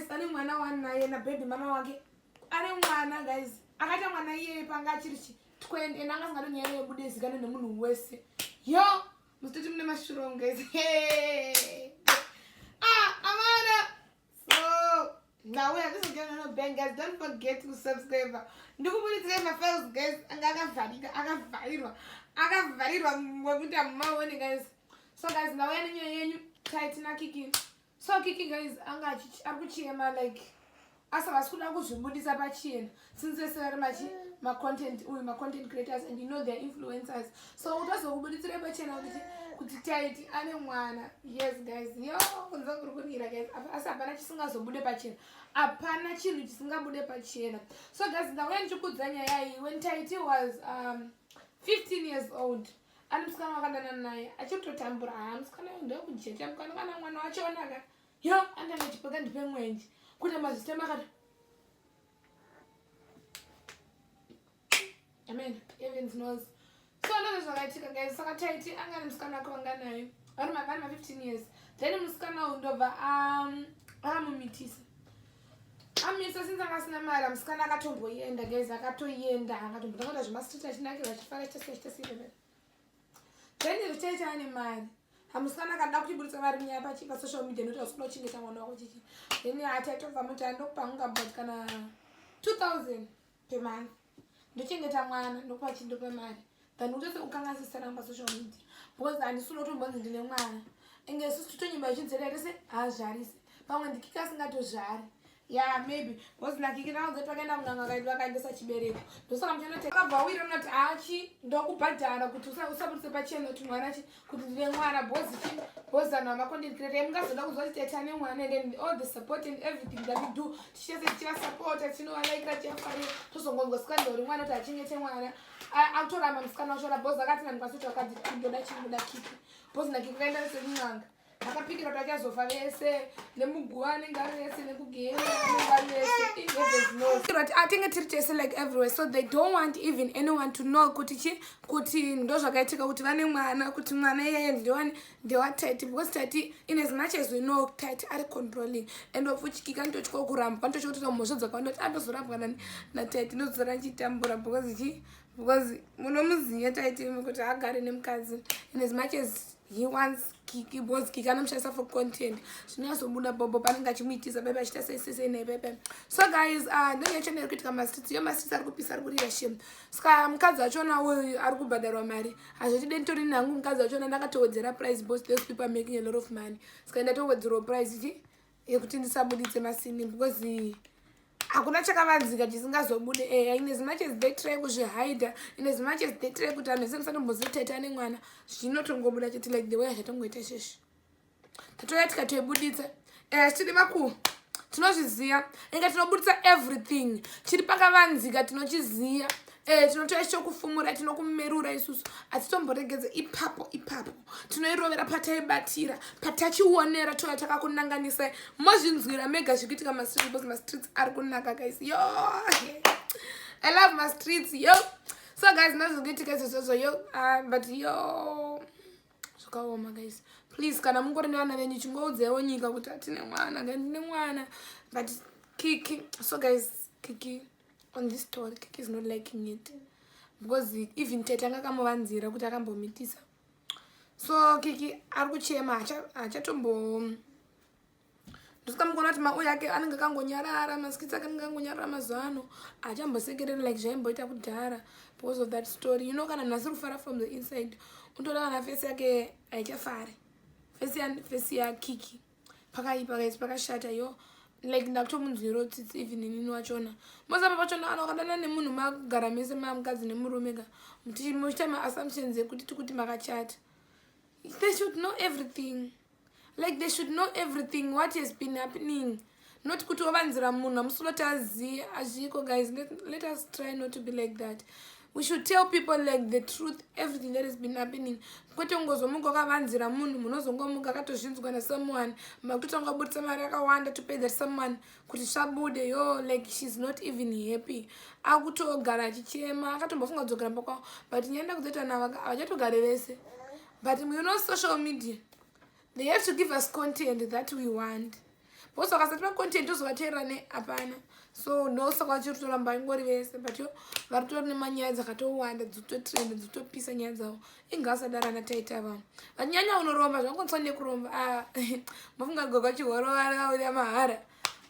guys ane mwana wanaye nababy mama wake ane mwana guys akaita mwana iye panga achiri twende nanga singatonyanya yebude zikane nemunhu wese yo mustoti mune mushroom guys amana so now we are just getting on bang guys. Don't forget to subscribe. Ndikubuditsira mafiles guys akavharirwa mwakuita maone guys. So guys now we are yenyu Tytie na Kiki. So Kiki guys anga akuchema like asava kuda kuzvibudisa pachena since sari machi ma content creators and you know they're influencers. So utazokubuditsira pachena kuti Tytie ane mwana. Yes guys. Yo kunza kurukunira guys. Asa hapana chisingazobude pachena. Hapana chinhu chisingabude pachena. So guys now when chikudzanya yai when Tytie was 15 years old. Ani musikana wakandanana naye achitotambura musikana ndo kujecha mukana kana mwana wacho onaka yo andanga chipaka ndipe mwenje kuti mazitema akati amen even knows. So ndo zvakaitika guys. Saka Tytie anga musikana akavanga naye ari mangani ma 15 years then musikana undobva amumitisa since akasina mari musikana akatomboenda guys akatoenda akatombotakata zvemastreet achinakira achifara chitasiire then Tytie ane mari hamusikana akada kuchibudisa mari nyaya pachipa social media nokuti usikuda kuchengeta mwana wako chichi then Tytie obva muti andokupa ngabot kana 2000 per month ndochengeta mwana ndokupa chindope mari than utose ukangasisira pasocial media because handisi unotombonzi ndine mwana enge isusu totonyimba ichinzera tese haazvarise pamwe ndikiki asingatozvari yeah maybe because nakiki naodzati vakaenda munganga kaidi vakaendesa chibereko ndosaka muchanoti akabva unoti achi ndokubhadhara kuti usabudise pachena kuti mwana chi kuti ndine mwana because vanhu vamacontent creator mungazoda kuzwa kuti Tytie ane mwana and then all the support and everything that we do tichese tichivasapota tinovalaikira tichafarira tozongonzwa sikandori mwana kuti achengete mwana autorama musikana wachora because akati vanhu pasoti vakati ndoda chingoda Kiki because nakiki kaenda vese munganga akapikira kuti achazofa vese nemuguva anenge ari vese nekugera anenge ari vese atinge tiri tese like everywhere so they don't want even anyone to know kuti ndo zvakaitika kuti vane mwana kuti mwana iyeye ndewaTytie because Tytie in as much as we know Tytie ari controlling and ofuchikika ndotyiko kuramba kanotochikutoita mhosva dzakawanda kuti andozorambwa naTytie ndozora nchitambura because munomuziva Tytie kuti agare nemukadzi in as much as he wants Kiki because Kiki anomushandisa for content zvinoyazobuda bobo panenge achimuitisa bebe achita seisese nepepe. So guys ndenge channel kuitika mastreets yo mastreets ari kupisa ari kurira shame saka mukadzi wachona uyu ari kubhadharwa mari hazvachide nditori nangu mukadzi wachona ndakatowedzera price because those people are making a lot of money saka ndatowedzerawo price yekuti ndisabuditse masini because hakuna chakavanzika chisingazobude in as much as they try kuzvihida in as much as they try kuti anhu ese musatomboziva Tytie ane mwana zvinotongobuda chete like the way azvatongoita sheshe tatoya tikatoibuditsa tine makuhu tinozviziva inga tinobuditsa everything chiri pakavanzika tinochiziva tinotoya chokufumura tinokumerura isusu hatitomboregedze ipapo tinoirovera pataibatira patachionera toya takakunanganisai mozvinzwira mega zvikuitika mastreets because mastreets ari kunaka guys yo I love my streets yo. So guys ndazvikuitika izvozvo yo but yo zvakaoma guys please kana mungori nevana venyu chingoudzaiwo nyika kuti hatine mwana ndine mwana but Kiki. So guys Kiki on this story Kiki is not liking it because even Tytie anga kamuvanzira kuti akambomitisa so Kiki ari kuchema hachatombo ndosaka mukona kuti mauya ake anenge akangonyarara masikitsi ake anenge akangonyarara mazuva ano haachambosekereri like zvaimboita kudhara because of that story you know kana nhasi kufara from the inside unotoda kana fesi yake haichafari fesi yaKiki pakaipa guys pakashata yo like ndakutomunzwirawo tsitsi even inini wachona mosapa pachona anokandana nemunhu makugara mese mamukadzi nemurume ka muchita maassumptions ekuti tikuti makachata they should know everything like they should know everything what has been happening not kuti ovanzira munhu hamusoloti azive azviko guys let us try not to be like that. We should tell people like the truth, everything that has been happening. Kwete ungozomuka kavanzira munhu munozongomuka katozvinzwa na someone makutotanga kubudisa mari yakawanda to pay that someone kuti svabude yo like she's not even happy akutogara achichema akatombofunga kudzokera pakwawo but nyaenda kuzoita navo havachatogare vese but you know social media they have to give us content that we want bose vakasati macontent uzovateerane hapana. So ndosaka vachiri kutoramba ingori vese but yo vari tori nemanyaya dzakatowanda dzitotrenda dzitopisa nyaya dzavo ingasadarana taita vanhu vanyanya unoromba zvakonetswa nekuromba mafunga gogo chihorovarauya mahara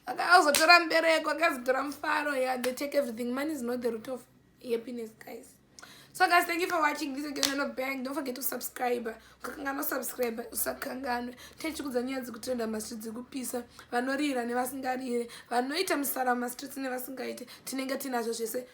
akazotora mubereko akazotora mufaro. Yeah, they take everything. Money is not the root of happiness, guys. So guys, thank you for watching. This again on bank. Don't forget to subscribe. Ukakangana subscribe usakanganwe. Tenchikuza nyaya dzikutrenda mastreets dzikupisa. Vanorira nevasingarire. Vanoita musara mastreets nevasingaite. Tinenge tinazvo zvese.